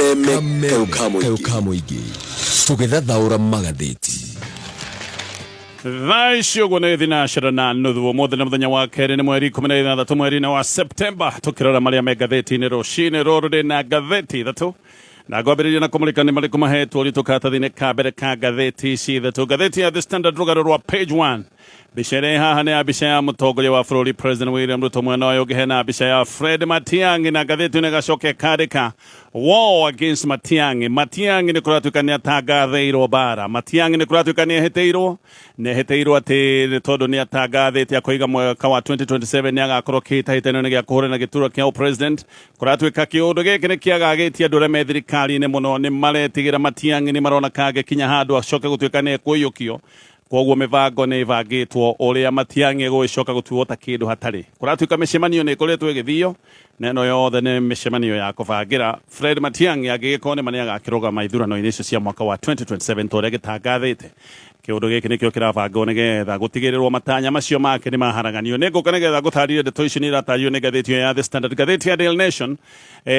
KAMEME KAMEME tugethathaũra magathĩti Thaisho gwane thinashara na nuthu muthenya muthenya wa keri ni mweri 16 mweri wa September tukirora maria me gatheti-inĩ rũcinĩ rũrũ na gatheti thatu na gwambĩrĩria na kũmũrĩka nĩ marĩkũ mahetwo rĩtũkatathĩ-inĩ ka mbere ka gatheti ici thatu gatheti ya The Standard rũgano rwa page 1 mbica ĩrĩa haha nĩ ya mbica ya mũtongoria wa bũrũri President William Ruto mwena ũyũ ũngĩ hena mbica ya Fred Matiang'i na gatheti-inĩ gacoke kandĩka war against Matiang'i. Matiang'i nĩ kũratuĩka nĩ atangathĩirwo bara. Matiang'i nĩ kũratuĩka nĩ ehĩtĩirwo atĩ nĩ tondũ nĩ atangathĩte akauga mwaka wa 2027 nĩ agakorwo kĩhĩtahĩtano-inĩ gĩa kũhũrana gĩturwa kĩa president. Kũratuĩka kĩũndũ gĩkĩ nĩ kĩagagĩtie andũ arĩa me thirikari-inĩ mũno nĩ maretigĩra Matiang'i nĩ marona kangĩkinya handũ acoke gũtuĩka nĩ ekũiyũkio. Koguo mĩbango nĩ ĩbangĩtwo ũrĩa Matiang'i gũgĩcoka gũtuo ta kĩndũ hatarĩ. Kũratuĩka mĩcemanio nĩ ĩkoretwo ĩgĩthio na ĩno yothe nĩ mĩcemanio ya kũbangĩra Fred Matiang'i angĩgĩkorwo nĩ nĩ agakĩrũgama ithurano-inĩ icio cia mwaka wa 2027 ta ũrĩa gĩtangathĩte. Kĩũndũ gĩkĩ nĩkĩo kĩrabangwo nĩgetha gũtigĩrĩrwo matanya macio make nĩ maharaganio. Nĩngũka nĩgetha gũtarĩria ndeto ici nĩ iratarĩrio nĩ gatheti ya The Standard, gatheti ya Daily Nation.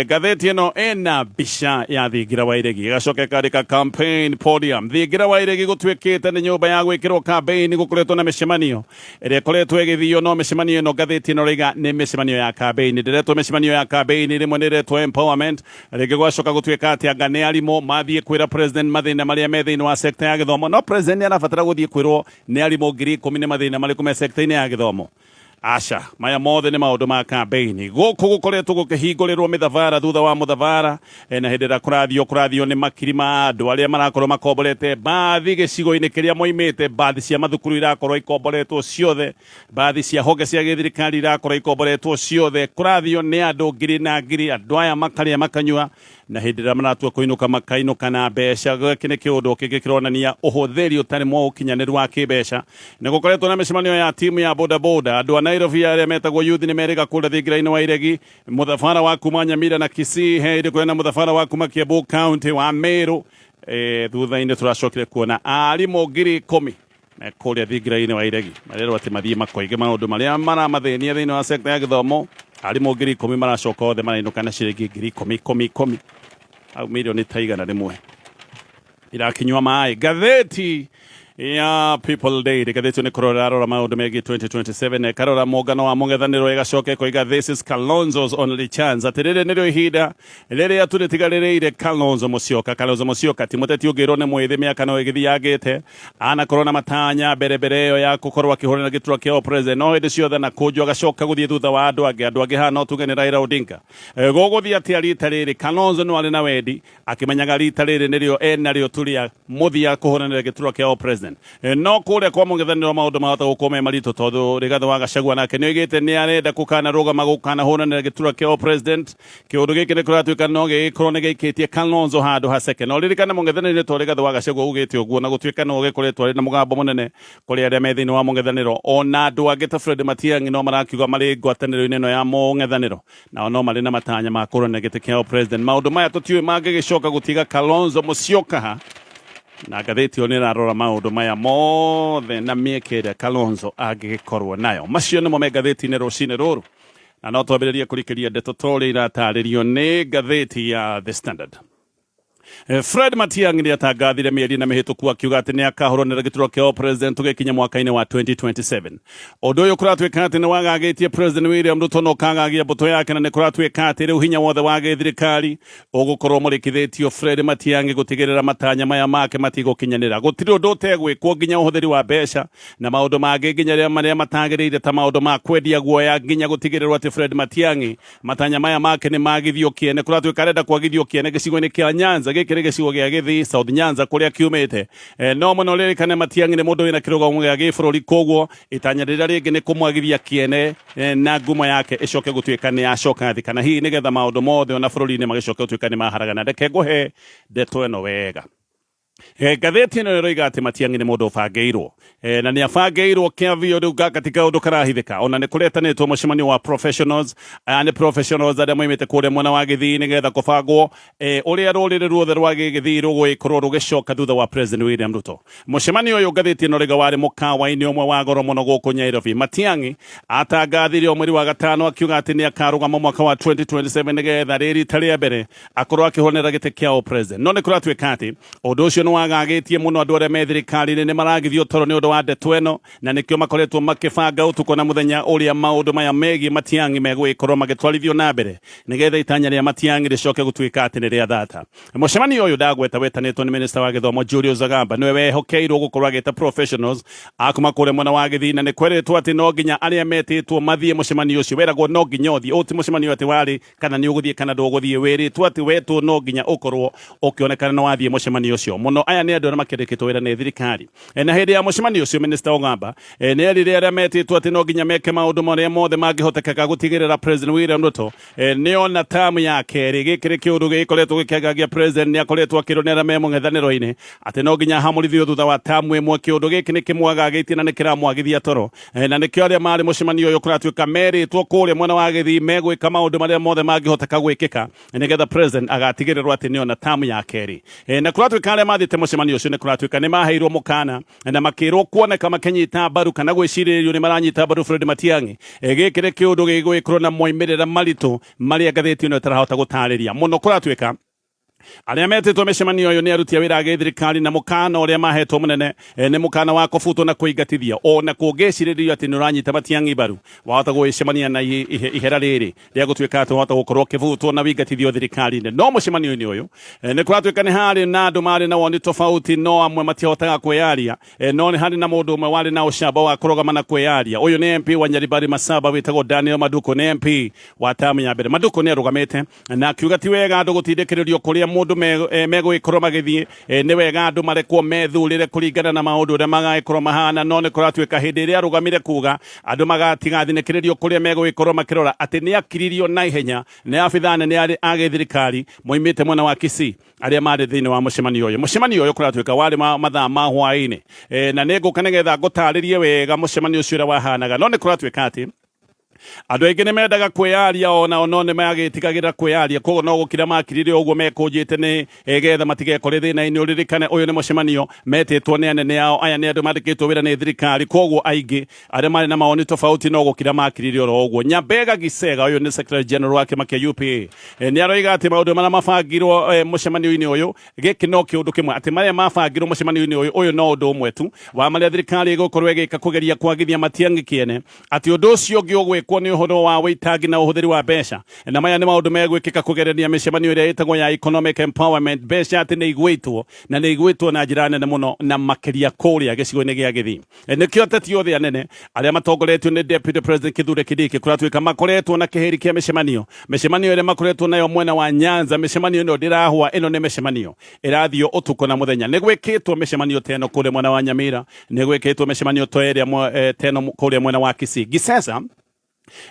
Gatheti ĩno ĩna mbica ya Thingira wa Iregi ĩgacoka ĩkandĩka campaign podium. Thingira wa Iregi gũtuĩkĩte nĩ nyũmba ya gwĩkĩrwo campaign, gũkoretwo na mĩcemanio ĩrĩa ĩkoretwo ĩgĩthio, no mĩcemanio ĩno gatheti ĩno rĩga nĩ mĩcemanio ya campaign. Ndĩretwo mĩcemanio ya campaign rĩmwe nĩ ĩretwo empowerment, rĩngĩ gwacoka gũtuĩka atĩ anga nĩ arimũ mathiĩ kwĩra president mathĩna marĩa me thĩinĩ wa sector ya gĩthomo. No president nĩ arabatara gũthiĩ kwĩrwo nĩ arimũ 10,000 nĩ mathĩna marĩkũ me sector-inĩ ya gĩthomo. Aca maya mothe nĩ maũndũ ma campaign. Gũkũ gũkoretwo gũkĩhingũrĩrwo mĩthabara thutha wa mũthabara na hĩndĩ ĩrĩa kũrathio nĩ makiri ma andũ arĩa marakorwo makomborete mbathi gĩcigo-inĩ kĩrĩa moimĩte. Mbathi cia mathukuru irakorwo ikomboretwo ciothe, mbathi cia honge cia gĩthirikari irakorwo ikomboretwo ciothe. Kũrathio nĩ andũ ngiri na ngiri, andũ aya makarĩa makanyua na hĩndĩ ĩrĩa maratua kũinũka makainũka na mbeca. Gĩkĩ nĩ kĩũndũ kĩngĩ kĩronania ũhũthĩri ũtarĩ mwa ũkinyanĩru wa kĩmbeca. Nĩ gũkoretwo na mĩcemanio ya timu ya bodaboda, andũ a Nairobi arĩa metagwo youth nĩ merĩga kũrĩa Thingira-inĩ wa Iregi, mũthabara wa kuma Nyamira na Kisii, hĩndĩ kwĩna mũthabara wa kuma Kiambu County wa Meru. Thutha-inĩ tũracokire kuona arimũ 10,000 kũrĩa Thingira-inĩ wa Iregi marerwo atĩ mathiĩ makoige maũndũ marĩa maramathĩnia thĩinĩ wa sector ya gĩthomo. Arimũ 10,000 maracoka othe marainũka na ciringi 10,000 au milioni ta igana rĩmwe irakinywa maĩ. Gatheti ya People Daily, gatheti nĩ kũrora maũndũ megiĩ 2027 karora mũngano wa mũng'ethanĩro ĩgacoka ĩkoiga this is Kalonzo's only chance. Atĩ rĩrĩ nĩrĩo ihinda rĩrĩa tũrĩtigarĩrĩire Kalonzo Musyoka. Ti mũteti ũngĩrwo nĩ mwĩthĩ mĩaka no ĩgĩthiangĩte, anakorwo na matanya mbere ĩyo ya gũkorwo akĩhũrana gĩturwa kĩa president, no hĩndĩ ciothe na kũnjwo agacoka gũthiĩ thutha wa andũ angĩ hana ũtuge nĩ Raila Odinga. Gũgũthiĩ atĩa rita rĩrĩ? Kalonzo no arĩ na wendi akĩmenyaga rita rĩrĩ nĩrĩo enarĩo tũrĩa mũthia kũhũranĩra gĩturwa kĩa president. No kũrĩa kwa mũng'ethanĩro maũndũ mahota gũkorwo me maritũ tondũ Rigathĩ wa Gachagua nake nĩ oigĩte nĩ arenda gũkanarũgama gũkanahũranĩra gĩturwa kĩa president. Kĩũndũ gĩkĩ nĩ kũratuĩka no gĩgĩkorwo nĩ gĩikĩtie Kalonzo handũ haceke. No ririkana mũng'ethanĩro to Rigathĩ wa Gachagua ugĩte ũguo na gũtuĩka no gĩkoretwo arĩ na mũgambo mũnene kũrĩ arĩa me thĩinĩ wa mũng'ethanĩro. Ona andũ angĩ ta Fred Matiang'i no marakiuga marĩ ngwatanĩro-inĩ ĩno ya mũng'ethanĩro, nao no marĩ na matanya ma kũhũranĩra gĩtĩ kĩa president. Maũndũ maya tũtiũĩ mangĩgĩcoka gũtiga Kalonzo Musyoka. Na gatheti ĩyo nĩ ĩrarora maũndũ maya mothe na mĩeke ĩrĩa Kalonzo angĩgĩkorwo nayo. Macio nĩmo me gatheti-inĩ rũcinĩ rũrũ, na no twambĩrĩrie kũrikĩria ndeto ta ũrĩa iratarĩrio nĩ gatheti ya The Standard. Fred Matiang'i nĩ atangathire mĩeri na mĩhĩtũku akiuga atĩ nĩ akahũranĩra gĩturwa kĩa president tũgĩkinya mwaka-inĩ wa 2027. Ũndũ ũyũ kũratuĩka atĩ nĩ wagagĩtie President William Ruto no kagagia mbũtũ yake, na nĩ kũratuĩka atĩ rĩu hinya wothe wa gĩthirikari ũgũkorwo mũrĩkithĩtio Fred Matiang'i gũtigĩrĩra matanya maya make matigũkinyanĩra. Gũtirĩ ũndũ ũtegwĩkwo nginya ũhũthĩri wa mbeca na maũndũ mangĩ nginya marĩa matagĩrĩire ta maũndũ ma kwendia guoya, nginya gũtigĩrĩrwo atĩ Fred Matiang'i matanya maya make nĩ magithio kĩene. Kũratuĩka arenda kwagithio kĩene gĩcigo-inĩ kĩa Nyanza, gĩkĩ nĩ gĩcigo gĩa Gĩthii, South Nyanza kũrĩa kiumĩte. No mũno rĩrĩkane Matiang'i nĩ mũndũ wĩna kĩrũgamo gĩa gĩbũrũri, koguo itanya rĩrĩa rĩngĩ nĩ kũmwagithia kĩene na ngumo yake ĩcoke gũtuĩka nĩ yacoka thĩ, kana hihi nĩgetha maũndũ mothe ona bũrũri-inĩ magĩcoke gũtuĩka nĩ maharagana. Reke ngũhe ndeto ĩno wega. Gatheti ĩno ĩroiga atĩ Matiang'i nĩ mũndũ ũbangĩirwo na nĩ abangĩirwo kĩavio rĩu katika ũndũ karahithĩka ona nĩ kũretanĩtwo mũcemanio wa professionals nĩ professionals arĩa moimĩte kũrĩa mwena wa Gĩthii nĩgetha kũbangwo ũrĩa rũrĩrĩ ruothe rwa Gĩthii rũgũgĩkorwo rũgĩcoka thutha wa President William Ruto. Mũcemanio ũyũ ngathĩti ĩno ĩroiga warĩ mũkawa-inĩ ũmwe wa goro mũno gũkũ Nairobi. Matiang'i atangathire mweri wa gatano akiuga atĩ nĩ akarũgama mwaka wa 2027 nĩgetha rĩrita rĩa mbere akorwo akĩhonera gĩtĩ kĩa president. No nĩ kũratuĩka atĩ ũndũ ũcio nĩ wagagĩtie mũno andũ arĩa me thirikari-inĩ nĩ maragithio toro nĩ ũndũ wa ndeto ĩno na nĩkĩo makoretwo makĩbanga ũtukũ na mũthenya ũrĩa maũndũ maya megiĩ Matiang'i megũgĩkorwo magĩtwarithio na mbere nĩgetha itanya rĩa Matiang'i rĩcoke gũtuĩka atĩ nĩ rĩa thata. Mũcemanio ũyũ ndagweta wetanĩtwo nĩ Minister wa Gĩthomo Julius Agamba nĩwe wehokeirwo gũkorwo agĩta professionals akuma kũrĩa mwena wa Gĩthii na nĩ kwerĩtwo atĩ no nginya arĩa metĩtwo mathiĩ mũcemanio ũcio weragwo no nginya ũthiĩ ũti mũcemanio atĩ warĩ kana nĩ ũgũthiĩ kana ndũgũthiĩ wĩrĩtwo atĩ wetwo no nginya ũkorwo ũkĩonekana nĩ wathiĩ mũcemanio ũcio mũno. Aya nĩ andũ arĩa makĩrĩkĩtwo wĩra nĩ thirikari na hĩndĩ ya mũcemanio ũcio Minister Ogamba nĩ erire arĩa metĩtwo atĩ no nginya meke maũndũ marĩa mothe mangĩhotekeka gũtigĩrĩra President William Ruto nĩ ona tamu ya kerĩ. Gĩkĩ nĩ kĩũndũ gĩkoretwo gĩkĩagagia president nĩ akoretwo akĩronera me mũng'ethanĩro-inĩ atĩ no nginya hamũrithio thutha wa tamu ĩmwe. Kĩũndũ gĩkĩ nĩ kĩmwagagĩtie na nĩ kĩramwagithia toro na nĩkĩo arĩa marĩ mũcemanio ũyũ kũratuĩka merĩtwo kũrĩa mwena wa Gĩthii megwĩka maũndũ marĩa mothe mangĩhoteka gwĩkĩka nĩgetha president agatigĩrĩrwo atĩ nĩ ona tamu ya kerĩ. Na kũratuĩka arĩa mathĩte mũcemanio ũcio nĩ kũratuĩka nĩ maheirwo mũkana na makĩrwo kuoneka makĩnyita mbaru kana gwĩcirĩrio nĩ maranyita mbaru Fred Matiang'i. Gĩkĩ nĩ kĩũndũ gĩgũgĩkorwo na moimĩrĩra maritũ marĩa ngathĩti ĩno ĩtarahota gũtarĩria mũno. Kũratuĩka arĩa metĩtwo mĩcemanio ũyũ nĩ aruti a wĩra a gĩthirikari na mũkana ũrĩa mahetwo mũnene nĩ mũkana wa kũbutwo na kũingatithia ona kũngĩcirĩrio atĩ nĩ ũranyita Matiang'i mbaru wahota gwĩcemania na ihera rĩrĩ rĩa gũtuĩka atĩ wahota gũkorwo ũkĩbutwo na wĩingatithio thirikari-inĩ. No mũcemanio-inĩ ũyũ nĩ kũratuĩka nĩ harĩ na andũ marĩ na woni tofauti no amwe matihotaga kwĩyaria no nĩ harĩ na mũndũ ũmwe warĩ na ũcamba wa kũrũgama na kwĩyaria. Ũyũ nĩ MP wa Nyaribari Masaba wĩtagwo Daniel Maduko nĩ MP wa tamu ya mbere. Maduko nĩ arũgamĩte na akiuga ti wega andũ gũtindĩkĩrĩrio kũrĩa mũndũ megũgĩkorwo magĩthiĩ nĩ wega andũ marekwo methurĩre kũringana na maũndũ ũrĩa magagĩkorwo mahana. No nĩ kũratuĩka hĩndĩ ĩrĩa arũgamire kuga andũ magatigathinĩkĩrĩrio kũrĩa megũgĩkorwo makĩrora atĩ nĩ akiririo na ihenya nĩ abitha nene a gĩthirikari moimĩte mwena wa Gusii arĩa marĩ thĩinĩ wa mũcemanio ũyũ. Mũcemanio ũyũ kũratuĩka warĩ mathaa ma hwaĩ-inĩ na nĩ ngũka nĩgetha ngũtarĩrie wega mũcemanio ũcio ũrĩa wahanaga. No nĩ kũratuĩka atĩ andũ aingĩ nĩ mendaga kwĩyaria ona no nĩ magĩtigagĩra kwĩyaria koguo no gũkira makirire ũguo mekũnjĩte nĩ getha matigekore thĩna-inĩ. Ũririkane ũyũ nĩ mũcemanio metĩtwo nĩ anene ao. Aya nĩ andũ mandĩkĩtwo wĩra nĩ thirikari koguo aingĩ arĩa marĩ na mawoni tofauti no gũkira makirire oro ũguo. Nyambega Gisega ũyũ nĩ Secretary General wa kĩama kĩa UPA nĩ aroiga atĩ maũndũ marĩa mabangirwo mũcemanio-inĩ ũyũ gĩkĩ no kĩũndũ kĩmwe atĩ marĩa mabangirwo mũcemanio-inĩ ũyũ no ũndũ ũmwe tu wa marĩa thirikari ĩgũkorwo ĩgĩka kũgeria kwagithia Matiang'i kĩene atĩ ũndũ ũcio ũngĩ ũgwĩkwo nĩ ũhoro wa wĩitangi na ũhũthĩri wa mbeca na maya nĩ maũndũ megwĩkĩka kũgerera mĩcemanio ĩrĩa ĩtagwo ya economic empowerment. Mbeca atĩ nĩ igwĩtwo na njĩra nene mũno na makĩria kũrĩa gĩcigo-inĩ gĩa Gĩthii. Nĩkĩo ateti othe anene arĩa matongoretio nĩ Deputy President Kithure Kindiki kũratuĩka makoretwo na kĩheri kĩa mĩcemanio ĩrĩa makoretwo nayo mwena wa Nyanza. Mĩcemanio ĩno ndĩrahũa, ĩno nĩ mĩcemanio ĩrathio ũtukũ na mũthenya. Nĩ gwĩkĩtwo mĩcemanio ta ĩno kũrĩa mwena wa Nyamira, nĩ gwĩkĩtwo mĩcemanio ta ĩrĩa teno kũrĩa mwena wa Gusii. Gisesa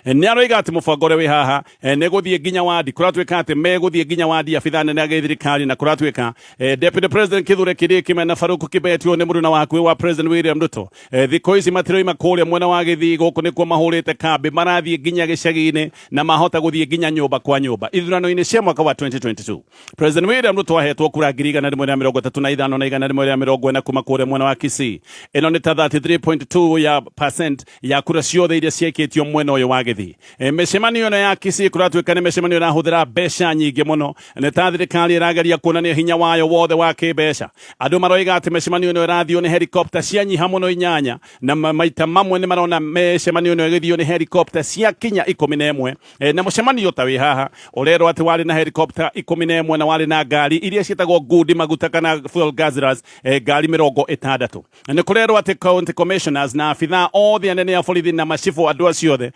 nĩ aroiga atĩ mũbango ũrĩa wĩ haha nĩ gũthiĩ nginya wadi. Kũratuĩka atĩ megũthiĩ nginya wadi abitha nene a gĩthirikari na kũratuĩka Deputy President Kithure Kindiki mena Faruku Kibet nĩ mũruna wa hakuhĩ wa President William Ruto. Thikũ ici matiroima kũrĩa mwena wa Gĩthii gũkũ nĩkuo mahũrĩte kambĩ, marathiĩ nginya gĩcagi-inĩ na mahota gũthiĩ nginya nyũmba kwa nyũmba. Ithurano-inĩ cia mwaka wa 2022 President William Ruto ahetwo kura 135 na 140 kuma kũrĩa mwena wa Gusii. Ĩno nĩ ta 33.2% ya kura ciothe iria ciaikĩtio mwena ũyũ wa Gĩthii. Mĩcemanio ĩno ya Gusii kũratuĩka nĩ mĩcemanio ĩrahũthĩra mbeca nyingĩ mũno. Nĩ ta thirikari ĩrageria kuonania hinya wayo wothe wa kĩmbeca. Andũ maroiga atĩ mĩcemanio ĩno ĩrathio nĩ helicopter cianyiha mũno 8 na maita mamwe nĩ marona mĩcemanio ĩno ĩgĩthio nĩ helicopter cia kinya 11. Na mũcemanio ta wĩ haha ũrerwo atĩ warĩ na helicopter 11 na warĩ na ngari iria ciĩtagwo ngundi maguta kana fuel guzzlers ngari 60. Nĩ kũrerwo atĩ county commissioners na abitha othe anene a borithi na macibũ andũ acio othe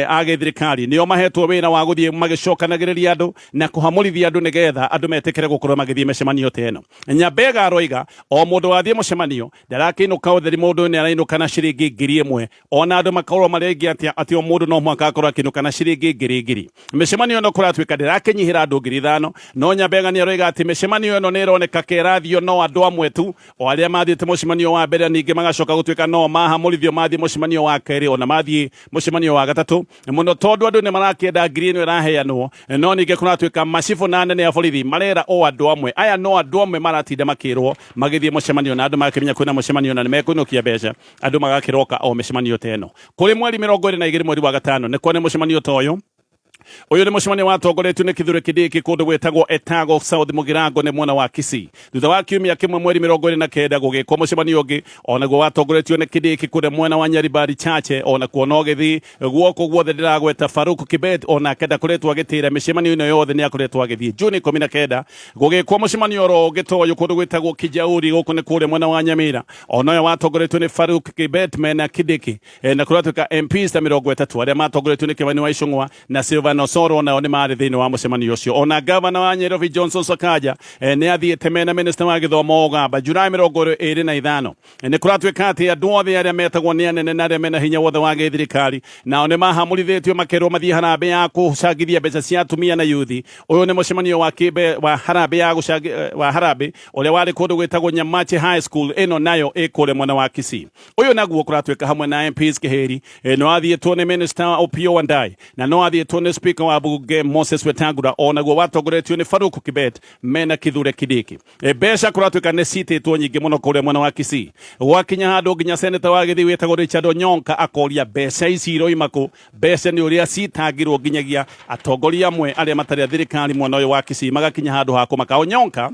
age thirikari nio mahetwo wira wa guthie magicokanagiriria andu na kuhamurithia andu nigetha andu metekere gukorwo magithie micemanio teno Nyabega aroiga o mundu wathie mucemanio ndarakiinuka utheri mundu ni arainuka na ciringi 1,000 ona andu makorwo marengi ati o mundu no mwaka akorwo akinuka na ciringi 1,000 micemanio no kuratwika ndirakinyihira andu 5,000 no Nyabega ni aroiga ati micemanio eno ni ironeka kerathio no andu amwe tu o aria mathiete mucemanio wa mbere ningi magacoka gutwika no mahamurithio mathie mucemanio wa keri ona mathie mucemanio wa gatatu muno tondu andu ni marakienda ngiri ino iraheanwo no ningi kuratwika macibu na nene ya borithi marera o andu amwe aya no andu amwe maratinda makirwo magithie mucemanio na andu makimenya kwina mucemanio na nimekunukia mbeca andu magakiroka o micemanio teno kuri mweri 22 mweri wa gatano ni kwone mucemanio toyo uyu ni mucemanio watongoretio ni kithure kidiki kundu gwetagwo Etago South Mugirango ni mwena wa Kisii thutha wa kiumia kimwe mweri 29 gugikwo mucemanio ungi ona guo watongoretio ni kidiki kuri mwena wa Nyaribari Chache ona kuono githi guoko guothe ndiragweta Faruku Kibet ona kenda kuretwo agitira micemanio ino yothe ni akuretwo agithie Juni 19 gugikwo mucemanio ro gitoyo kundu gwetagwo Kijauri guku ni kuri mwena wa Nyamira ona yo watongoretio ni Faruku Kibet mena kidiki na kuratwika MPs ta 30 aria matongoretio ni Kibani wa Icung'wa na Silva Nosoro na one mari thini wa mucemanio ucio ona gavana wa Nairobi Johnson Sakaja ni athiete mena minister wa githomo Ogamba Julai 25 ni kuratwika ati andu othe aria metagwo ni anene na aria mena hinya wothe wa githirikari na one mahamurithitio makerwo mathie harambe ya kucangithia mbeca cia atumia na yuthi uyu ni mucemanio wa kibe wa harambe ya wa harambe uria wari kundu gwetagwo Nyamache High School ino nayo ikure mwena wa Kisii uyu naguo kuratwika hamwe na MPs Kiheri no athietwo ni minister Opiyo Wandayi na no athietwo ni speaker wa bunge Moses Wetangula ona guo watongoretio ni Faruku Kibet mena kithure kidiki mbeca kuratwika ni cititwo nyingi muno kuria mwena wa Kisii gwakinya handu nginya senator wa Githii wetagwo Richard Onyonka akoria mbeca ici iroimaku mbeca ni uria citangirwo nginyagia atongoria amwe aria matari thirikari mwena uyu wa Kisii magakinya handu ha kumaka Onyonka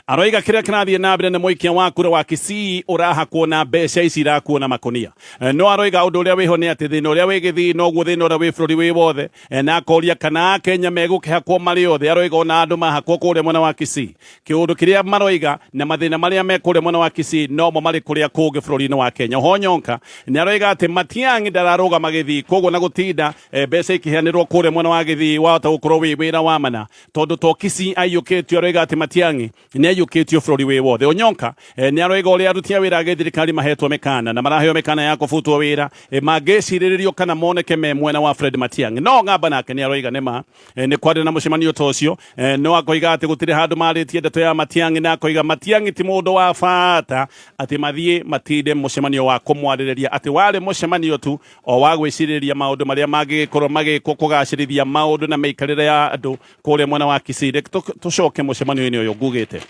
aroiga kiria kirathie na mbere ni muikia wa kura wa Kisii urahakwo na mbeca ici irakuo na makonia no aroiga undu uria wiho ni ati thina uria wi Githii no guo thina uria wi bururi wi wothe na akoria kana Kenya megukihakwo mari othe aroiga ona andu mahakwo kuria mwena wa Kisii kiundu kiria maroiga na mathina maria me kuria mwena wa Kisii no mo mari kuria kungi bururi-ini wa Kenya Onyonka ni aroiga ati Matiang'i ndararugama Githii koguo na gutinda mbeca ikiheanirwo kuria mwena wa Githii wahota gukorwo wi wira wa mana tondu to Kisii aiyukitio aroiga ati Matiang'i ni ayukitio bururi wi wothe Onyonka ni aroiga uria aruti a wira githirikari mahetwo mekana na maraheo mekana ya kubutwo wira magiciririo kana moneke me mwena wa Fred Matiang'i no ngamba nake ni aroiga nema ni kwari na mucemanio tocio no akoiga ati gutire handu maritie ndeto ya Matiang'i na akoiga Matiang'i ti mundu wa bata ati mathie matinde mucemanio wa kumwaririria ati wari mucemanio tu o wa gwiciriria maundu maria magikorwo magikwo kugacirithia maundu na meikarire ya andu kuria mwena wa Kisii tucoke mucemanio-ini uyu ngugite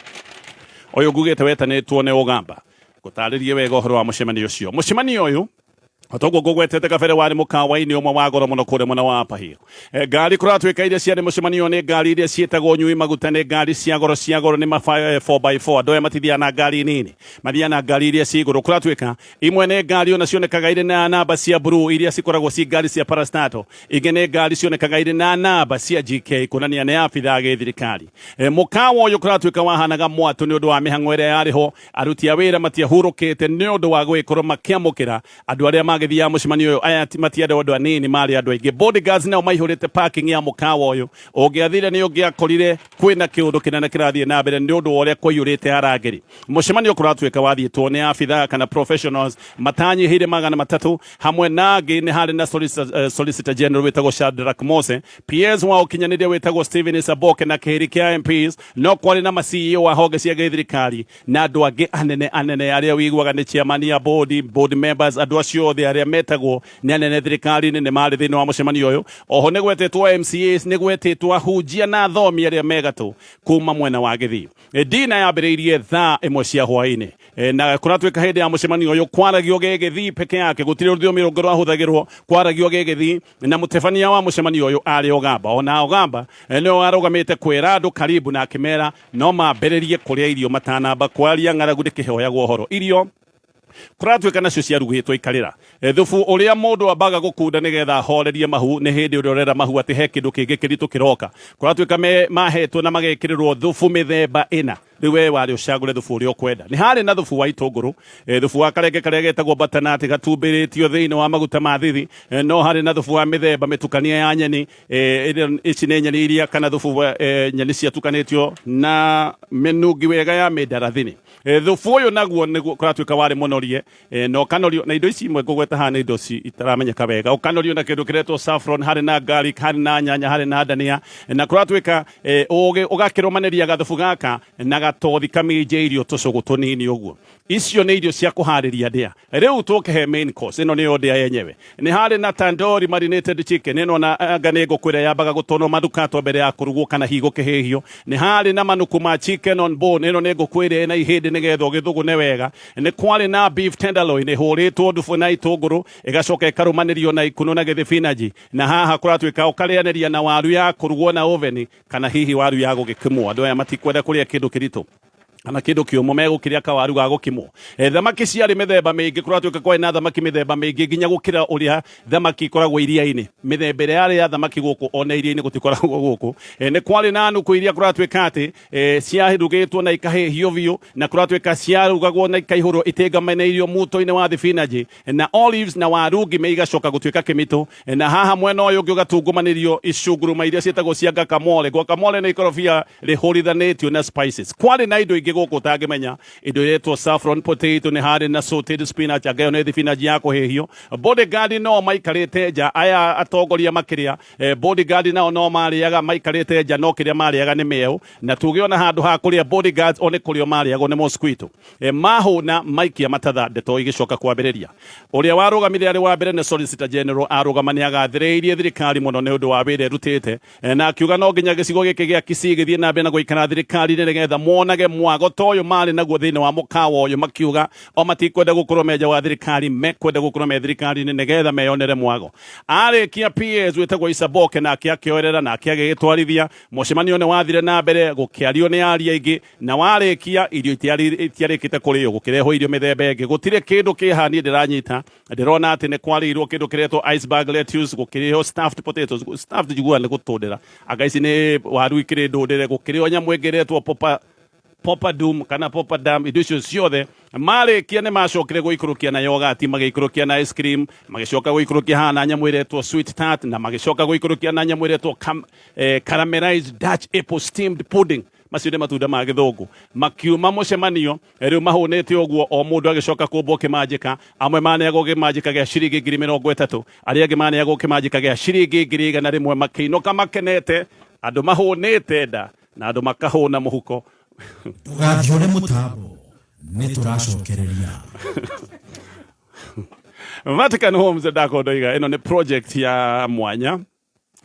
uyu ngugite wetanitwo ni Ogamba gutaririe wega uhoro wa mucemanio ucio mucemanio uyu Otogo gugwetete kabere wari mukawa-ini umwe wa goro muno kure mwena wa Pahio ngari kuratwika iria ciari mucemanio ni ngari iria cietagwo nyui maguta ni ngari cia goro ni 4x4 andu aya matithia na ngari nini mathia na ngari iria ci iguru kuratwika imwe ni ngari ona cionekaga iri na namba cia blue iria cikoragwo ci ngari cia parastato ingi ni ngari cionekaga iri na namba cia GK kunania ni abitha githirikari mukawa uyu kuratwika wahanaga mwatu ni undu wa mihango iria yariho aruti a wira matiahurukite ni undu wa gwikorwo makiamukira andu aria magithia mucemanio uyu aya matiende andu anini mari andu aingi bodyguards nao maihurite parking ya mukawa uyu ungiathire ni ungiakorire kwina kiundu kinene kirathie na mbere ni undu uria kwaiyurite harangeri mucemanio kuratwika wathietwo ni abitha kana professionals matanyihire 300 hamwe nangi ni hari na solicitor general wetagwo Shadrack Mose PS wa ukinyaniria wetagwo Stephen Saboke na kihiri kia MPs no kwari na CEO wa honge cia githirikari na andu angi anene aria wiguaga ni chairman ya board members andu acio the aria metagwo ni anene thirikari ni mari thini wa mucemanio uyu oho ni gwetetwo MCAs ni gwetetwo ahunjia na athomi aria megatu kuma mwena wa Githii dina yambiriirie thaa imwe cia hwaini na kuratwika hindi ya mucemanio uyu kwaragio Githii peke yake gutire ruthiumi rungi rwahuthagirwo kwaragio Githii na mutebania wa mucemanio uyu ari Ogamba ona Ogamba no arugamite kwira andu karibu na akimera no mambiririe kuria irio matanamba kwaria ng'aragu ndikihoyagwo horo irio kuratwika nacio ciarugitwo ikarira thubu uria mundu ambaga gukunda nigetha horerie mahu ni hindi uria urera mahu ati he kindu kingi kiritu kiroka kuratwika mahetwo na magekirirwo thubu mithemba ina riwe wari ucagure thubu uri okwenda ni hari na thubu wa itunguru thubu wa karege getagwo butternut gatumbĩrĩtio thĩinĩ wa maguta ma thithi no hari na thubu wa mĩthemba mĩtukania ya nyeni ici nĩ nyeni iria kana thubu nyeni ciatukanĩtio na mĩnungi wega ya mĩndarathini thubu ũyũ naguo nĩguo kũratuĩka warĩ mũnorie no kanorio na indo ici imwe ngũgweta haha nĩ indo itaramenyeka wega ũkanorio na kĩndũ kĩretwo saffron hari na garlic hari na nyanya hari na dania na kũratuĩka ũgakĩrũmanĩria gathubu gaka na gatothi kamĩnje irio tũcũgũ tũnini ũguo icio nĩ irio cia kũharĩria ndĩa rĩu tũke he main course ĩno nĩyo ndĩa yenyewe nĩ hari na tandoori marinated chicken ĩno na anga nĩ ngũkwĩra yambaga gũtonwo mathukatwo mbere ya kũrugwo kana higo kĩhĩhio nĩ hari na manuku ma chicken on bone ĩno nĩ ngũkwĩra na ihĩndĩ nĩgetha ũgĩthũgũne wega nĩ kwarĩ na beef tenderloin ĩhũrĩtwo thubu na itũngũrũ ĩgacoka ĩkarũmanĩrio na ikuno na gĩthibinaji na haha kũratuĩka ũkarĩanĩria na waru ya kũrugwo na oven kana hihi waru ya gũgĩkimwo andũ aya matikwenda kũrĩa kĩndũ kĩritũ ana kĩndũ kĩũmũ megũkĩrĩa kawaru ga gũkimwo thamaki ciarĩ mĩthemba mĩingĩ kũratuĩka kwarĩ na thamaki mĩthemba mĩingĩ nginya gũkĩra ũrĩa thamaki ikoragwo iria-inĩ mĩthemba ĩrĩa yarĩ ya thamaki gũkũ ona iria-inĩ gũtikoragwo gũkũ nĩ kwarĩ na nuku iria kũratuĩka atĩ ciarugĩtwo na ikahĩhio biũ na kũratuĩka ciarugagwo na ikaihũrwo itengamanĩirio muto-inĩ wa thibinaji na olives na waru ngime igacoka gũtuĩka kĩmitũ na haha mwena ũyũ ũngĩ ũgatungũmanĩrio icunguruma iria ciĩtagwo cia guacamole guacamole nĩ ikorobia rĩhũrithanĩtio na spices kwarĩ na indo ingĩ gũkũ ũtangĩmenya indo iretwo saffron potato nĩ harĩ na sauteed spinach angayo nĩ thibinaji ya kũhĩhio bodyguard no maikarĩte nja aya atongoria makĩrĩa bodyguard nao no marĩaga maikarĩte nja no kĩrĩa marĩaga nĩ mĩeũ na tũgĩona handũ ha kũrĩa bodyguards one kũrĩa marĩagwo nĩ mosquito mahũna maikia matatha ndeto igĩcoka kwambĩrĩria ũrĩa warũgamire arĩ wa mbere nĩ Solicitor General arũgama nĩ agathĩrĩirie thirikari mũno nĩ ũndũ wa wĩra ĩrutĩte na akiuga no nginya gĩcigo gĩkĩ gĩa Kisii gĩthiĩ na mbere na gũikara thirikari-inĩ nĩgetha monage mwago toyo marĩ naguo thĩinĩ wa mũkawa ũyũ makiuga o matikwenda gũkorwo menja wa thirikari mekwenda gũkorwo me thirikari-inĩ nĩgetha meyonere mwago arĩkia PS wĩtagwo Isaboke nake akĩoerera nake agĩgĩtwarithia mũcemanio nĩ wathire na mbere gũkĩario nĩ aria aingĩ na warĩkia irio itiarĩkĩte kũrĩo gũkĩrehwo irio mĩthemba ĩngĩ gũtirĩ kĩndũ kĩhanie ndĩranyita ndĩrona atĩ nĩ kwarĩirwo kĩndũ kĩretwo iceberg lettuce gũkĩrĩho stuffed potatoes stuffed njiguaga nĩ gũtũndĩra anga ici nĩ waru ikĩrĩ ndũndĩre gũkĩrĩho nyamũ ĩngĩretwo Poppadom kana Poppadom indo icio ciothe marĩkia nĩ macokire gũikũrũkia na yogati magĩikũrũkia na ice cream magĩcoka gũikũrũkia hana nyamũ ĩretwo sweet tart na magĩcoka gũikũrũkia na nyamũ ĩretwo caramelized Dutch apple steamed pudding macio nĩ matunda ma gĩthũngũ makiuma mũcemanio rĩu mahũnĩte ũguo o mũndũ agĩcoka kũmbwo kĩmanjĩka amwe maneagwo kĩmanjĩka gĩa ciringi 30,000 arĩa angĩ maneagwo kĩmanjĩka gĩa ciringi 100,000 makĩinũka makenete andũ mahũnĩte nda na andũ makahũna mũhuko tugathiore mutambo nĩ tũracokereria Vatican Homes ndakondoiga ĩno nĩ project ya mwanya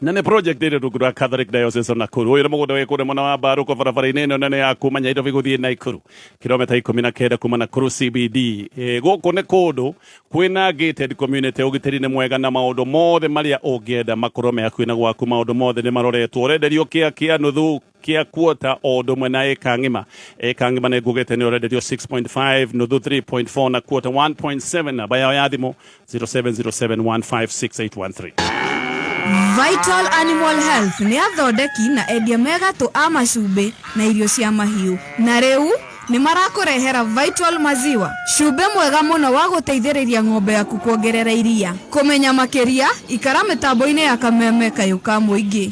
na nĩ project ĩrĩa rungu rwa Catholic Diocese of Nakuru ũyũ nĩ mũgũnda wĩ kũrĩa mwena wa Mbarũko barabara-inĩ ĩno nene ya kuma Nyairobi gũthiĩ Naikuru kilomita 19 kuma Nakuru CBD gũkũ nĩ kũndũ kwĩna gated community ũgitĩri nĩ mwega na maũndũ mothe marĩa ũngĩenda makorwo me hakuhĩ na gwaku maũndũ mothe nĩ maroretwo ũrenderio kĩa nuthu kia quarter o ũndũ na eka ng'ima nĩ ngũgĩte nĩ ũrenderio 6.5 nuthu 3.4 na quarter 1.7 namba yao ya thimũ 0707156813 Vital Animal Health nĩ athondeki na endia megatũ a macumbĩ na irio cia mahiũ na rĩu nĩ marakũrehera Vital maziwa cumbĩ mwega mũno wa gũteithĩrĩria ng'ombe yaku kuongerera iria kũmenya makĩria ikara mĩtambo-inĩ ya Kameme kayũ ka mũingĩ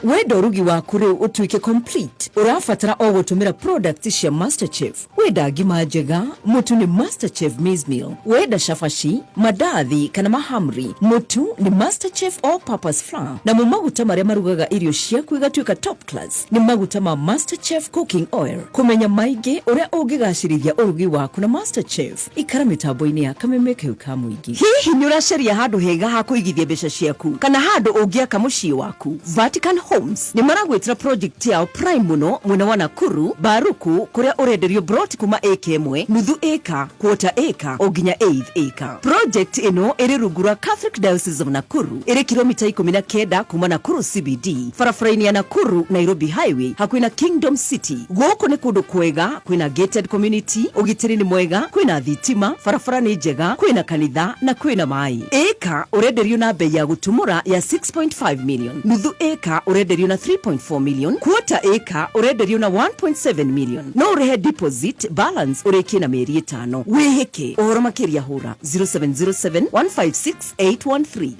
wenda ũrugi waku rĩu ũtuĩke complete ũrabatara o gũtũmĩra product cia MasterChef wenda ngima njega mũtu nĩ MasterChef maize meal wenda shafashi mandathi kana mahamri mũtu nĩ MasterChef all purpose flour na maguta marĩa marugaga irio ciaku igatuĩka top class nĩ maguta ma MasterChef cooking oil kũmenya maingĩ ũrĩa ũngĩgacĩrithia ũrugi waku na MasterChef ikara mĩtambo-inĩ ya Kameme kayũ ka mũingĩ hihi nĩ ũracaria handũ hega ha kũigithia mbeca ciaku kana handũ ũngĩaka mũciĩ waku Vatican Homes nĩ maragwĩtĩra project yao prime mũno mwena wa Nakuru Baruku kũrĩa ũrenderio broti kuma ĩka ĩmwe nuthu ĩka quarter ĩka o nginya eighth ĩka project ĩno ĩrĩ rungu rwa Catholic Diocese of Nakuru ĩrĩ kilomita 19 kuma Nakuru CBD barabara-inĩ ya Nakuru Nairobi Highway hakuhĩ na Kingdom City gũkũ nĩ kũndũ kwega kwĩna gated community ũgitĩri nĩ mwega kwĩna thitima barabara nĩ njega kwĩna kanitha na kwĩna maĩ ĩka ũrenderio na bei ya gũtumũra ya 6.5 million nuthu ĩka urenderio na 3.4 million, quarter acre urenderio na 1.7 million. No urehe deposit balance urekie na mieri 5. Wihike uhoro makiria hura 0707 156 813.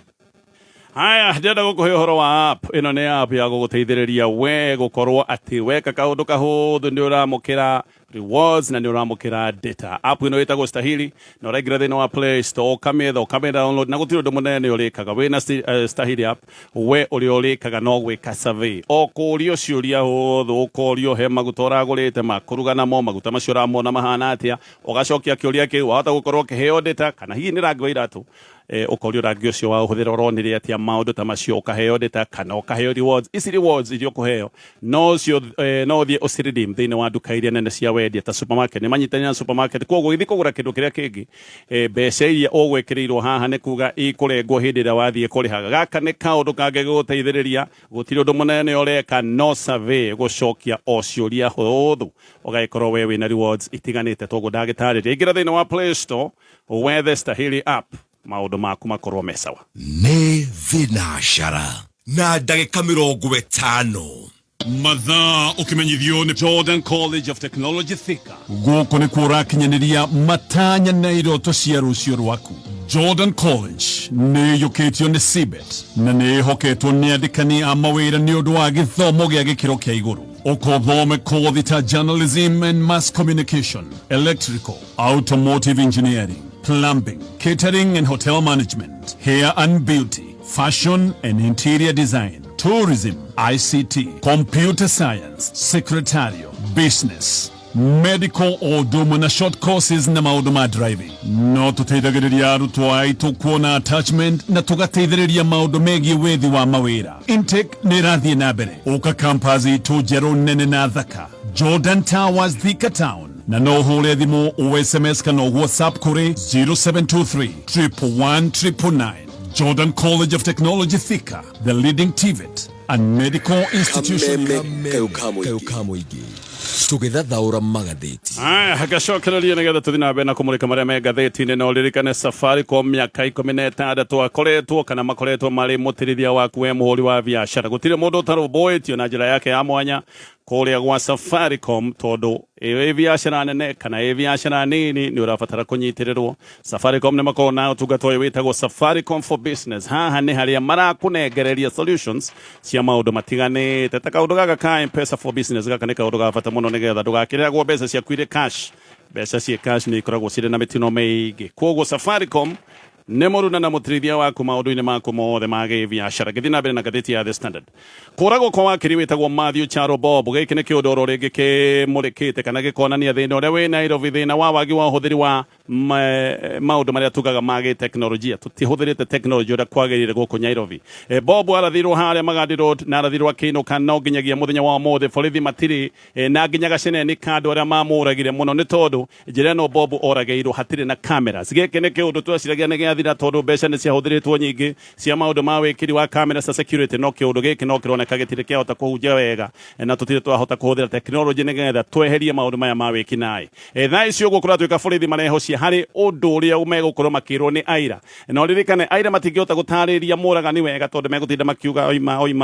Haya, ndenda gukuhe horo wa app ino ni app ya guguteithiriria we gukorwo ati weka kaundu kahuthu ni uramukira rewards na ni uramukira data. App ino itagwo Stahili na uraingira thini wa Play Store ukame download na gutiri undu munene urikaga wina Stahili app we uri urikaga no gwika survey okurio ciuria huthu ukorio he maguta uragurite makuruga namo maguta macio uramona mahana atia ugacokia kiuria kiu wahota gukorwo kiheo data kana hihi ni rangi wa iratu ukorio rangi ucio wa uhuthira uronire atia maundu ta macio ukaheo data kana ukaheo rewards. Isi rewards irio kuheo no cio no thie uciridim thini wa duka iria nene cia wendia ta supermarket ni manyitania na supermarket koguo githi kugura kindu kiria kingi mbeca iria ugwekirirwo haha ni kuga ikurengwo hindi ira wathie kurihaga gaka ni kaundu kange guteithiriria gutiri undu munene ureka no survey gucokia o ciuria huthu ugaikorwo we wina rewards itiganite toguo ndagitariria ingira thini wa Play Store wethe Stahili app maundu maku makorwo mesawa nĩ thinashara na ndagĩka 50 mathaa ukimenyithio ni Jordan College of Technology Thika guku ni kurakinyaniria matanya na iroto cia rucio rwaku. Jordan College ni yukitio ni CBET na ni hoketwo ni andikani a mawira ni undu wa githomo gia gikiro kia iguru. Ukothome kothi ta journalism and mass communication, electrical, automotive engineering, plumbing, catering and hotel management, hair and beauty, fashion and interior design, tourism, ICT, computer science, secretarial, business, medical oduma na short courses na mauduma driving. No tuteithagiriria arutwo aitu kuona attachment na tugateithiriria maundu megie wethi wa mawira. Intake ni rathie na mbere. Uka campus itu jero nene na thaka. Jordan Towers Thika Town. Na no hule thimu o SMS kana WhatsApp kuri 0723 111 Jordan College of Technology Thika, the leading TVET and medical institution. KAMEME tũgĩthathaũra magathĩti. Hagacokereria nĩgetha tũthiĩ na mbere na kũmũrĩka marĩa me ngathĩti-inĩ na ũririkane Safaricom mĩaka 16 akoretwo kana makoretwo marĩ mũtĩrithia waku we mũhũri wa biacara. Gũtirĩ mũndũ ũtarũmbũĩtio na njĩra yake ya mwanya kũrĩa gwa Safaricom tondũ biacara nene kana biacara nini nĩ ũrabatara kũnyitĩrĩrwo. Safaricom nĩ makoragwo na ũtungata ũyũ wĩtagwo Safaricom for Business. Haha nĩ harĩa marakũnengereria solutions cia maũndũ matiganĩte ta kaũndũ gaka ka M-Pesa for Business gaka nĩ kaũndũ ga bata mũno nĩgetha ndũgakĩrĩagwo mbeca ciaku irĩ cash. Mbeca cia cash nĩ ikoragwo cirĩ na mĩtino mĩingĩ. Koguo Safaricom nĩ mũruna na mũtirithia waku maũndũ-inĩ maku mothe ma gĩbiacara. Gĩthiĩ na mbere na ngathĩti ya The Standard. Kũragwo kwa wakiri wĩtagwo Matthew Charo Bob gĩkĩ nĩ kĩũndũ oro rĩngĩ kĩmũrĩkĩte kana gĩkonania thĩna ũrĩa wĩ Nairobi, thĩna wa wagi wa ũhũthĩri wa maũndũ marĩa tugaga ma gĩteknolojia. Tũtihũthĩrĩte teknolojia ũrĩa kwagĩrĩire gũkũ Nairobi. Bob arathirwo harĩa Magadi Road na arathirwo akĩinũka no nginyagia mũthenya wa ũmũthĩ borithi matirĩ na nginya gaceneni kandũ arĩa mamũragire mũno nĩ tondũ njĩra ĩno Bob oragĩirwo hatirĩ na cameras. Gĩkĩ nĩ kĩũndũ tweciragia nĩ gĩathira tondũ mbeca nĩ ciahũthĩrĩtwo nyingĩ cia maũndũ ma wĩkiri wa cameras ta security. No kĩũndũ gĩkĩ no kĩroneka gĩtirĩ kĩahota kũhunjia wega na tũtirĩ twahota kũhũthĩra teknolojĩ nĩgetha tweherie maũndũ maya ma wĩkinaĩ. Thaa ici ũguo kũratuĩka borithi marehocia harĩ ũndũ ũrĩa megũkorwo makĩrwo nĩ aira. Na ũririkane aira matingĩhota gũtarĩria mũragani wega tondũ megũtinda makiuga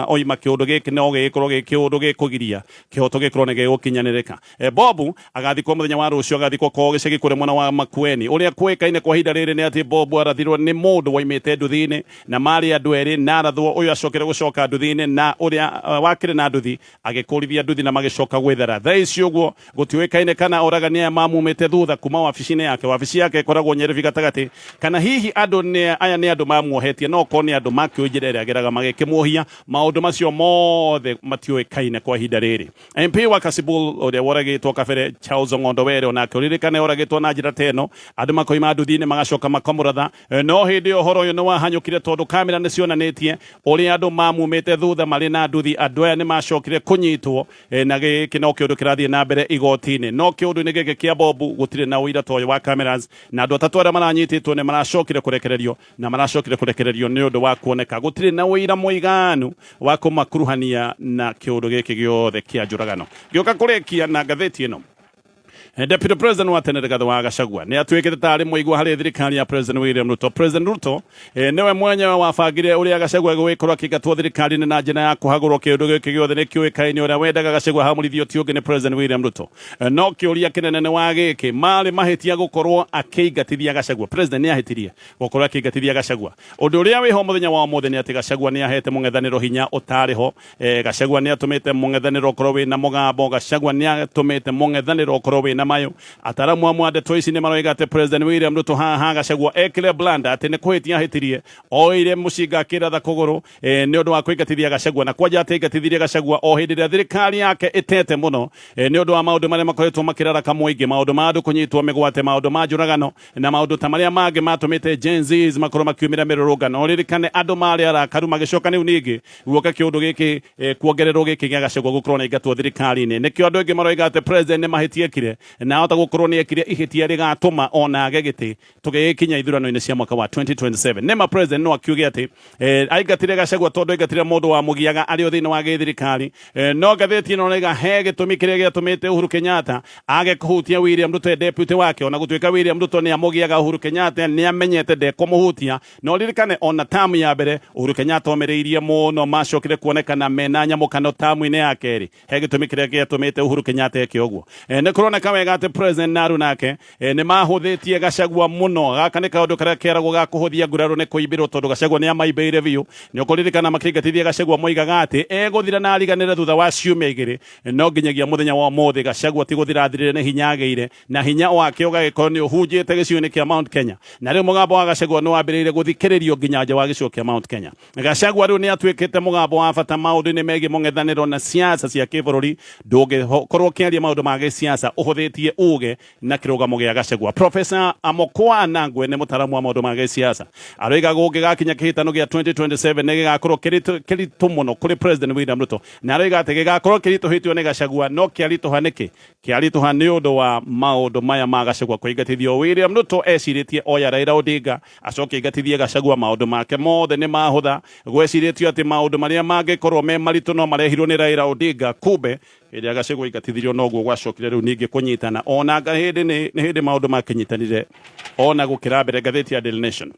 oima kĩũndũ gĩkĩ no gĩgĩkorwo gĩ kĩũndũ gĩkũgiria kĩhoto gĩkorwo nĩ gĩgũkinyanĩrĩka. Bob agathikwo mũthenya wa rũciũ agathikwo kwa gĩcagi kũrĩ mwena wa Makueni. Ũrĩa kũĩkaine kwa ihinda rĩrĩ nĩ atĩ Bob arathirwo nĩ mũndũ waimĩte nduthi-inĩ na marĩ andũ erĩ na arathwo ũyũ acokere gũcoka nduthi-inĩ na ũrĩa wakĩrĩ na nduthi agĩkũrithia nduthi na magĩcoka gwĩthara. Thaa ici ũguo gũtiũĩkaine kana oragani aya mamumĩte thutha kuma wabici-inĩ yake. Wabici yake ĩkoragwo Nyeribi gatagatĩ kana hihi aya nĩ andũ mamuohetie no korwo nĩ andũ makĩũĩ njĩra ĩrĩa ageraga magĩkĩmuohia. Maũndũ macio mothe matiũĩkaine kwa ihinda rĩrĩ. MP wa Kasipul ũrĩa woragĩtwo kabere Charles Ong'ondo Were onake ũririkane oragĩtwo na njĩra ta ĩno andũ makoima nduthi-inĩ magacoka makamũratha. No hĩndĩ ũhoro ũyũ nĩ wahanyũkire tondũ kamera nĩ cionanĩtie ũrĩa andũ mamumĩte thutha marĩ na nduthi. Andũ aya nĩ macokire kũnyitwo na gĩkĩ no kĩũndũ kĩrathiĩ na mbere igoti-inĩ. No kĩũndũ-inĩ gĩkĩ kĩa Bob gũtirĩ na ũira ta ũyũ wa cameras na andũ atatũ arĩa maranyitĩtwo nĩ maracokire kũrekererio na maracokire kũrekererio nĩ ũndũ wa kuoneka gũtirĩ na ũira mũiganu wa kũmakuruhania na kĩũndũ gĩkĩ gĩothe kĩa njũragano. Gĩoka kũrĩkia na ngathĩti ĩno Deputy President wa tene Rigathi wa Gachagua ni atuikite tari muigwa hari thirikari ya President William Ruto. President Ruto niwe mwenyewe wabangire uria Gachagua gwikorwo akigatwo thirikari na njira ya kuhagurwo kiundu giki giothe ni kiuikaine uria wendaga Gachagua hamurithio ti ungi ni President William Ruto. No kiuria kinene ni wa giki mari mahitia gukorwo akiingatithia Gachagua. President ni ahitirie gukorwo akiingatithia Gachagua. Undu uria wiho muthenya wa muthe ni ati Gachagua ni ahete mung'ethaniro hinya utariho. Gachagua ni atumite mung'ethaniro korwo wina mugambo. Gachagua ni atumite mung'ethaniro korwo wina mayo ataramu amwande twici ni maroiga ati President William Ruto haha Gachagua ekire blanda ati ni kuhitia hitirie oire mushinga kiratha kuguru ni undu wa kuingatithia Gachagua na kwaja ati ingatithirie Gachagua o hindi ria thirikari yake itete muno ni undu wa maundu maria makoretwo makiraraka muingi maundu ma andu kunyitwo migwate maundu ma njuragano na maundu ta maria mangi matumite Gen Zs makorwo makiumira mirurungano ririkane andu mari arakaru magicoka niu ningi guoka kiundu giki kuongererwo giki gia Gachagua gukorwo na ingatwo thirikari-ini nikio andu ingi maroiga ati President ni mahitiekire na ota gukorwo ni ekire ihitia rigatuma ona agegiti tugikinya ithurano-ini cia mwaka wa 2027 nema President no akiuge ati aingatire Gachagua tondu aingatire mundu wa mugiaga ari o thiini wa githirikari no gatheti no niga he gitumi kiria giatumite Uhuru Kenyatta age kuhutia William Ruto deputy wake ona gutuika William Ruto ni amugiaga Uhuru Kenyatta ni amenyete de kumuhutia no ririkane ona tamu ya mbere Uhuru Kenyatta omereirie muno macokire kuonekana mena nyamukano tamu-ini ya keri he gitumi kiria giatumite Uhuru Kenyatta eke uguo ne kuroneka wega ati President naru nake ni mahuthitie Gachagua muno gaka ni kaundu karia keragwo ga kuhuthia nguraro ni kuibirwo tondu Gachagua ni amaibeire biu ni ukuririkana makingatithia Gachagua moigaga ati eguthira na ariganire thutha wa ciumia igiri no nginyagia muthenya wa muthi Gachagua ti guthira thirire ni hinya ageire na hinya wake ugagikorwo ni uhunjite gicigo-ini kia Mount Kenya na riu mugambo wa Gachagua ni wambiriire guthikiririo nginya nja wa gicigo kia Mount Kenya. Gachagua riu ni atuikite mugambo wa bata maundu-ini megie mung'ethaniro na siasa cia kibururi ndungikorwo kiaria maundu ma giciasa uhuthitie uge na kirugamo gia Gachagua. Professor Amokwa Nangwe ni mutaramu wa maundu ma giciasa aroiga gungi gakinya kihitano gia 2027 ni gigakorwo kiritu muno kuri President William Ruto na aroiga ati gigakorwo kirituhitio ni Gachagua no kiarituha niki kiarituha ni undu wa maundu maya ma Gachagua kuingatithio. William Ruto eciritie oya Raila Odinga acoke ingatithie Gachagua maundu make mothe ni mahutha gweciritio ati maundu maria mangikorwo me maritu no marehirwo ni Raila Odinga kumbe iria Gachagua ingatithirio noguo gwacokire riu ningi kunyitana ona hindi ni hindi maundu makinyitanire ona gukira mbere gatheti ya Daily Nation.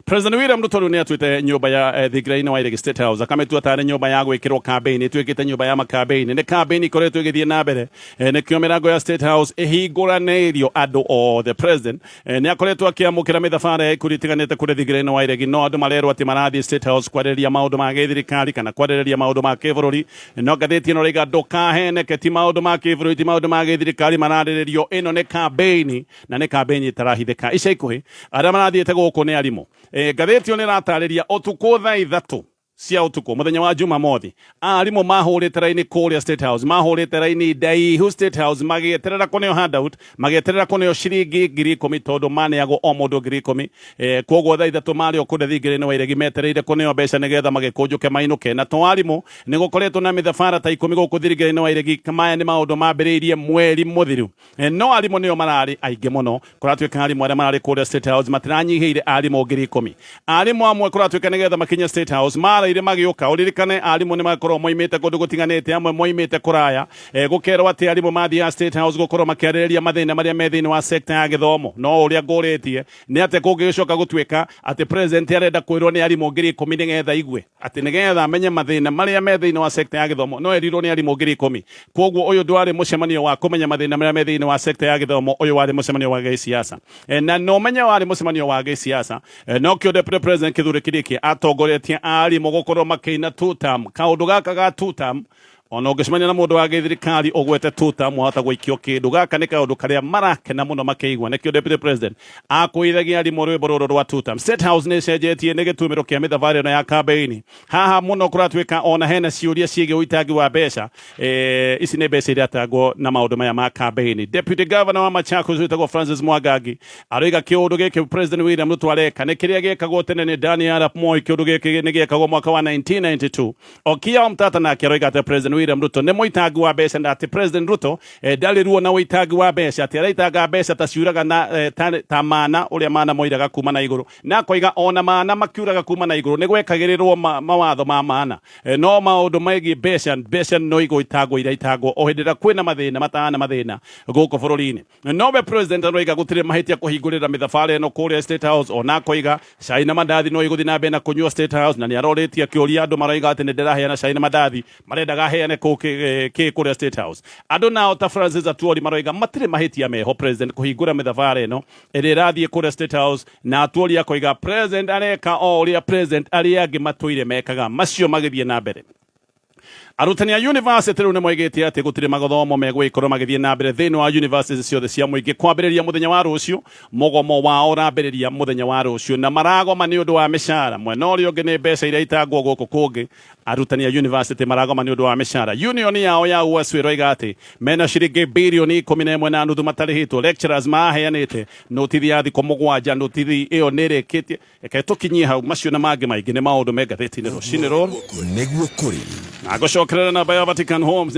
President William Ruto ni atwite nyumba ya Thigrai-ini wa Iregi State House akametua tare nyumba ya gwikirwo campaign itwikite nyumba ya campaign ni campaign ikoretwo igithie na mbere ni kio mirango ya State House ihinguranirio andu o the President ni akoretwo akiamukira mithabara ikuritiganite kuri Thigrai-ini wa Iregi no andu marerwo ati marathie State House kwareria maundu ma githirikari kana kwareria maundu ma kibururi no gatheti no riga ndukaheneke ti maundu ma kibururi ti maundu ma githirikari mararirio ino ni campaign na ni campaign itarahithika ica ikuhi aria marathiete guku ni arimo gatheti yo ni ratariria otuko thaa 3 cia utuko muthenya wa Jumamothi arimu mahurite raini kuria State House mahurite raini ndaihu State House magieterera kuneo handout magieterera kuneo ciringi 10,000 tondu maneagwo o mundu 10,000 koguo thaa 3 mari okude Thigrai-ini wa Iregi metereire kuneo mbeca nigetha magikunjuke mainuke na to arimu ni gukoretwo na mithabara ta 10 guku Thigrai-ini wa Iregi maya ni maundu mambiriirie mweri muthiru no arimu nio marari aingi muno kuratwika arimu aria marari kuria State House matiranyihiire arimu 10,000 arimu amwe kuratwika nigetha makinya State House ire magioka uririkane arimu ni makorwo moimite kundu gutiganite amwe moimite kuraya gukerwo ati arimu mathi ya State House gukorwo makiareria mathina maria me thiini wa sector ya githomo no uria nguritie ni ati kungicoka gutwika ati President arenda kwirwo ni arimu 10,000 nigetha igwe ati nigetha amenye mathina maria me thiini wa sector ya githomo no erirwo ni arimu 10,000 koguo uyu ndwari mucemanio wa kumenya mathina maria me thiini wa sector ya githomo uyu wari mucemanio wa giciasa na no menya wari mucemanio wa giciasa no kio Deputy President Kithure Kindiki atongoretie arimu gukorwo makiina two-term kaundu gaka ga two-term ona ungicemania na mundu wa githirikari ugwete two-term wahota gwikio kindu gaka ni kaundu karia marakena muno makeigua nikio Deputy President akuithagia arimu rwimbo ruru rwa two-term. State House ni cenjetie ni gitumiro kia mithabari na ya campaign haha muno kuratwika ona hena ciuria ciigie uitangi wa mbeca ici ni mbeca iria atangwo na maundu maya ma campaign. Deputy Governor wa Machakos witagwo Francis Mwangangi aroiga kiundu giki President William Ruto areka ni kiria giekagwo tene ni Daniel Arap Moi kiundu giki ni giekagwo mwaka wa 1992 okia mtata na aroiga ati President William Ruto nä må itangi wa mbeca na atä President Ruto ndarä ruo na å itangi wa mbeca atä araitanga mbeca ta ciuraga ta mana å rä a mana moiraga kuma na igå rå na akoiga ona mana makiuraga kuma na igå rå nä gwekagä rä rwo mawatho ma mana no maå ndå megiä mbeca no igå itangwo iria itangwo o hä ndä ä rä a kwä na mathä na matana mathä na gå kå bå rå ri-inä nowe President aroiga gå tirä mahä tia kå hingå rä ra mä thabarä ä no kå rä a State House ona akoiga cai na mandathi no igå thiä na mbere na kå nyua State House na nä arorä tie kä å ria andå maroiga atä nä ndä raheana cai na mandathi marendaga heane kä kå rä a State House andå nao ta Francis Atuoli maroiga matirä mahä tia meho President kå hingå ra mä thabarä ä no ä rä ä rathiä kå rä a State House na Atuoli akoiga President areka o å rä a President arä angä matå ire mekaga macio magä thiä na mbere arutani a university rä u nä moigäte atä gå tirä magothomo megwä korwo magä thiä na mbere thä inä wa university ciothe cia må ingä kwambä rä ria må thenya wa rå cio mogomo wao rambä rä ria må thenya wa rå cio na maragoma nä å ndå wa mä cara mwena å rä å ngä nä mbeca iria itangwo gå kå kå ngä arutani a university maragoma nä å ndå wa mä cara union yao ya USW roiga atä mena ciringi birioni 11 na nuthu matarä hä two lecturers maheanä te notithi ya thikå må gwanja notithi ä yo nä rä kä tie reke tå kinyie hau macio na mangä maingä nä maå ndå me ngathä-inä rå cinä rå nĩguo kũrĩ na gå cokerera namba ya Vatican Homes